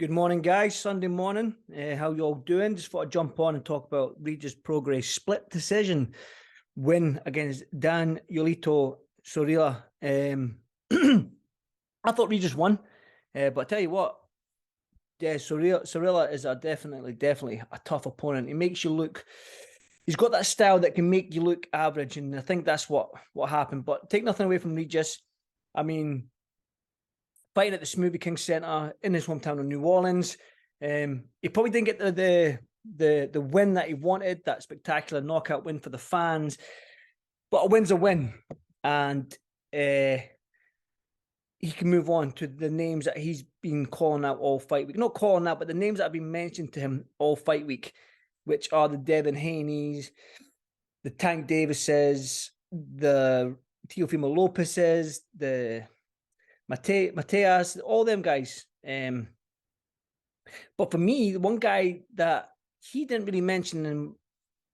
Good morning, guys. Sunday morning. How you all doing? Just thought I'd jump on and talk about Regis PROGRAIS split decision win against Dan Yolito Sorilla. I thought Regis won, but I tell you what, yeah, Sorilla is definitely a tough opponent. He makes you look. He's got that style that can make you look average, and I think that's what happened. But take nothing away from Regis. I mean, fighting at the Smoothie King Center in his hometown of New Orleans. He probably didn't get the win that he wanted, that spectacular knockout win for the fans, but a win's a win, and he can move on to the names that he's been calling out all fight week. Not calling out, but the names that have been mentioned to him all fight week, which are the Devin Haneys, the Tank Davises, the Teofimo Lopez's, the Mateas, all them guys. But for me, one guy that he didn't really mention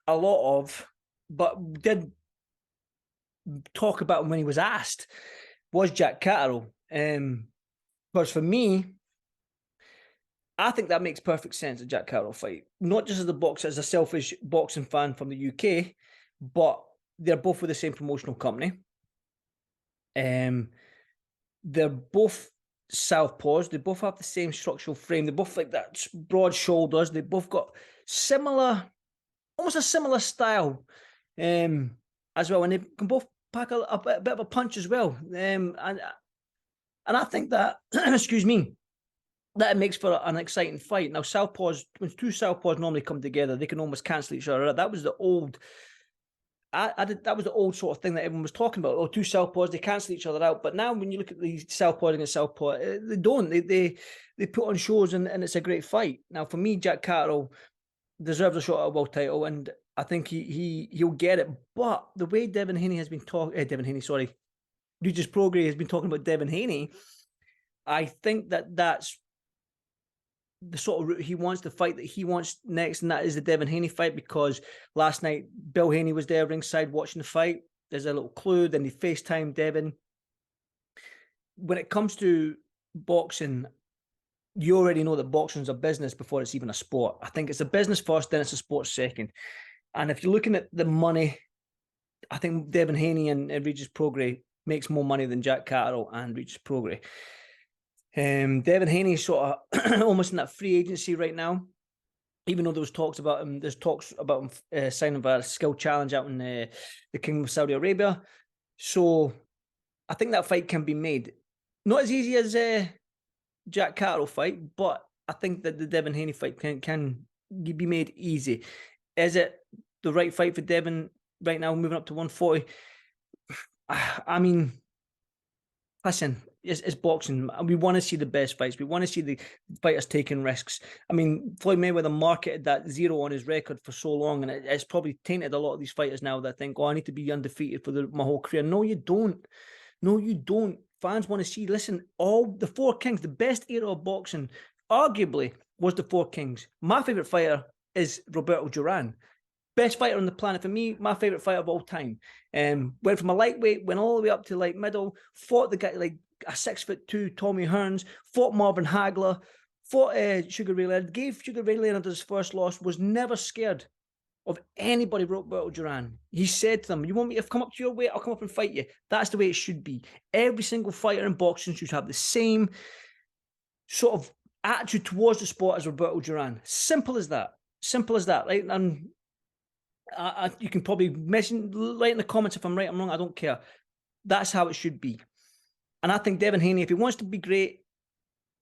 a lot of, but did talk about him when he was asked, was Jack Catterall. Because for me, I think that makes perfect sense, a Jack Catterall fight. Not just as a boxer, as a selfish boxing fan from the UK, but they're both with the same promotional company. They're both southpaws. They both have the same structural frame. They both like that broad shoulders. They both got almost a similar style as well. And they can both pack a bit of a punch as well. And I think that, excuse me, that it makes for an exciting fight. Now, southpaws, when two southpaws normally come together, they can almost cancel each other out. That was the old... that was the old sort of thing that everyone was talking about. Oh, two southpaws, they cancel each other out. But now when you look at these southpaws against southpaw, they don't. They put on shows and it's a great fight. Now, for me, Jack Catterall deserves a shot at a world title, and I think he'll get it. But the way Devin Haney has been talking... Regis PROGRAIS has been talking about Devin Haney, I think that's the sort of route he wants, the fight that he wants next, and that is the Devin Haney fight, because last night Bill Haney was there ringside watching the fight. There's a little clue. Then he FaceTimed Devin. When it comes to boxing, you already know that boxing's a business before it's even a sport. I think it's a business first, then it's a sport second. And if you're looking at the money, I think Devin Haney and Regis PROGRAIS makes more money than Jack Catterall and Regis PROGRAIS. Devin Haney is sort of almost in that free agency right now, even though there's talks about him signing for a skill challenge out in the Kingdom of Saudi Arabia. So I think that fight can be made. Not as easy as Jack Catterall fight, but I think that the Devin Haney fight can be made easy. Is it the right fight for Devin right now, moving up to 140? I mean, listen, it's boxing. We want to see the best fights. We want to see the fighters taking risks. I mean, Floyd Mayweather marketed that 0 on his record for so long, and it's probably tainted a lot of these fighters now that think, oh, I need to be undefeated for my whole career. No, you don't. No, you don't. Fans want to see, listen, all the four kings, the best era of boxing, arguably, was the four kings. My favorite fighter is Roberto Duran. Best fighter on the planet for me, my favorite fighter of all time. Went from a lightweight, went all the way up to like middle, fought the guy like a 6'2" Tommy Hearns, fought Marvin Hagler, fought Sugar Ray Leonard, gave Sugar Ray Leonard his first loss, was never scared of anybody. Roberto Duran. He said to them, you want me to come up to your weight, I'll come up and fight you. That's the way it should be. Every single fighter in boxing should have the same sort of attitude towards the sport as Roberto Duran. Simple as that. Simple as that, right? And you can probably mention right in the comments if I'm right or wrong. I don't care. That's how it should be. And I think Devin Haney, if he wants to be great,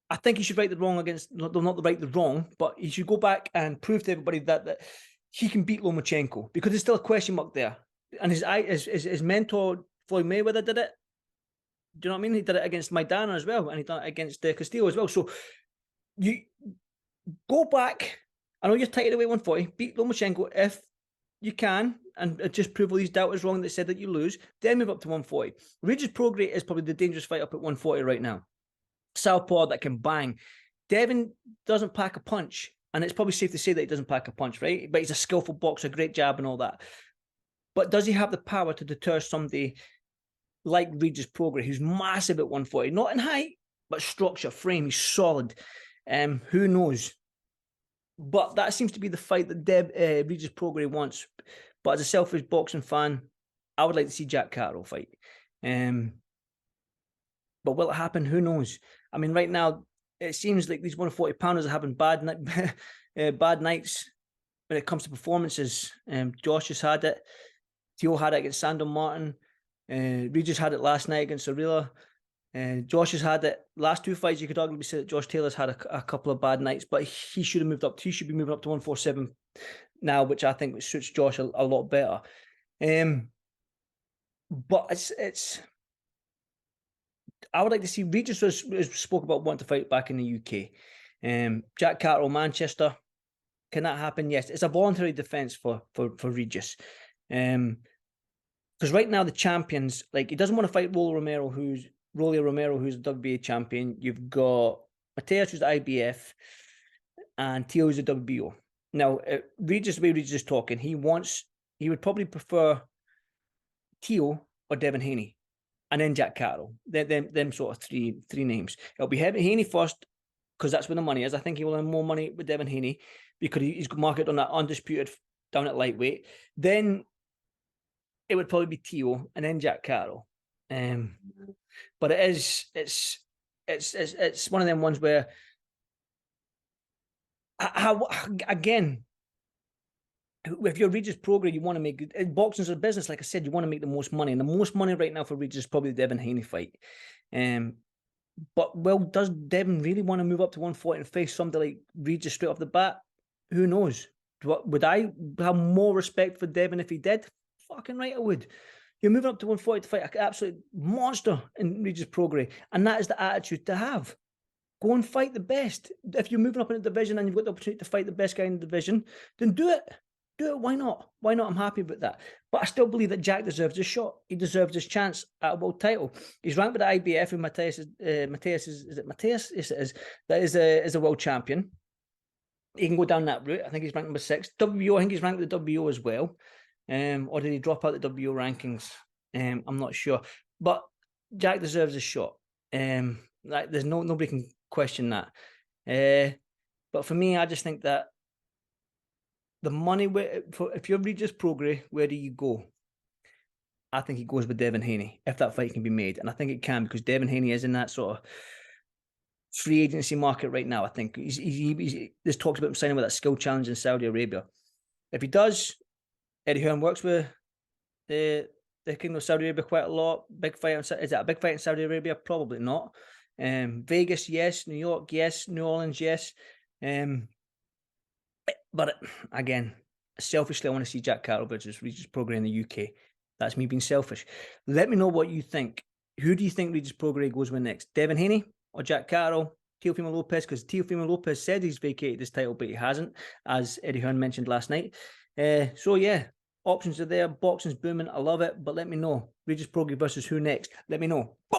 I think he should right the wrong against, not the right the wrong, but he should go back and prove to everybody that he can beat Lomachenko, because there's still a question mark there. And his mentor, Floyd Mayweather, did it. Do you know what I mean? He did it against Maidana as well, and he done it against Castillo as well. So you go back. I know you're tight at weight 140. Beat Lomachenko if you can, and just prove all these doubters wrong that said that you lose, then move up to 140. Regis PROGRAIS is probably the dangerous fight up at 140 right now. Southpaw that can bang. Devin doesn't pack a punch, and it's probably safe to say that he doesn't pack a punch, right? But he's a skillful boxer, great jab and all that. But does he have the power to deter somebody like Regis PROGRAIS, who's massive at 140? Not in height, but structure, frame, he's solid. Who knows? But that seems to be the fight that Regis Prograis wants. But as a selfish boxing fan, I would like to see Jack Catterall fight. But will it happen? Who knows? I mean, right now, it seems like these 140-pounders are having bad nights when it comes to performances. Josh has had it. Theo had it against Sandor Martin. Regis had it last night against Arilla. Josh has had it. Last two fights, you could arguably say that Josh Taylor's had a couple of bad nights, but he should have moved up. He should be moving up to 147 now, which I think suits Josh a lot better. But it's. I would like to see. Regis spoke about wanting to fight back in the UK. Jack Catterall, Manchester. Can that happen? Yes. It's a voluntary defense for Regis. Because right now the champions, like, he doesn't want to fight Rolly Romero, who's the WBA champion. You've got Mateus, who's the IBF, and Theo, who's the WBO. Now, Regis, the way Regis is talking, he would probably prefer Theo or Devin Haney, and then Jack Catterall. Them sort of three names. It'll be Haney first, because that's where the money is. I think he will have more money with Devin Haney because he's marketed on that undisputed down at lightweight. Then it would probably be Theo and then Jack Catterall. But it's one of them ones where, again, if you're Regis Prograis, you want to make boxing's a business. Like I said, you want to make the most money, and the most money right now for Regis is probably the Devin Haney fight. But does Devin really want to move up to 140 and face somebody like Regis straight off the bat? Who knows? Would I have more respect for Devin if he did? Fucking right, I would. You're moving up to 140 to fight an absolute monster in Regis Prograis, and that is the attitude to have. Go and fight the best. If you're moving up in the division and you've got the opportunity to fight the best guy in the division, then do it. Do it. Why not? Why not? I'm happy with that. But I still believe that Jack deserves his shot. He deserves his chance at a world title. He's ranked with the IBF, and Mateus is it Mateus? Yes, it is. That is a world champion. He can go down that route. I think he's ranked number 6. WBO, I think he's ranked with the WBO as well. Or did he drop out the WBO rankings? I'm not sure. But Jack deserves his shot. Like, there's nobody can question that. But for me, I just think that the money, if you're Regis Prograis, where do you go? I think he goes with Devin Haney, if that fight can be made. And I think it can, because Devin Haney is in that sort of free agency market right now. I think there's talks about him signing with that skill challenge in Saudi Arabia. If he does, Eddie Hearn works with the Kingdom of Saudi Arabia quite a lot. Big fight. Is that a big fight in Saudi Arabia? Probably not. Vegas, yes. New York, yes. New Orleans, yes. But again, selfishly, I want to see Jack Catterall versus Regis Prograis in the UK. That's me being selfish. Let me know what you think. Who do you think Regis Prograis goes with next? Devin Haney or Jack Catterall? Teofimo Lopez, because Teofimo Lopez said he's vacated his title, but he hasn't, as Eddie Hearn mentioned last night. So yeah, options are there. Boxing's booming. I love it. But let me know. Regis Prograis versus who next? Let me know.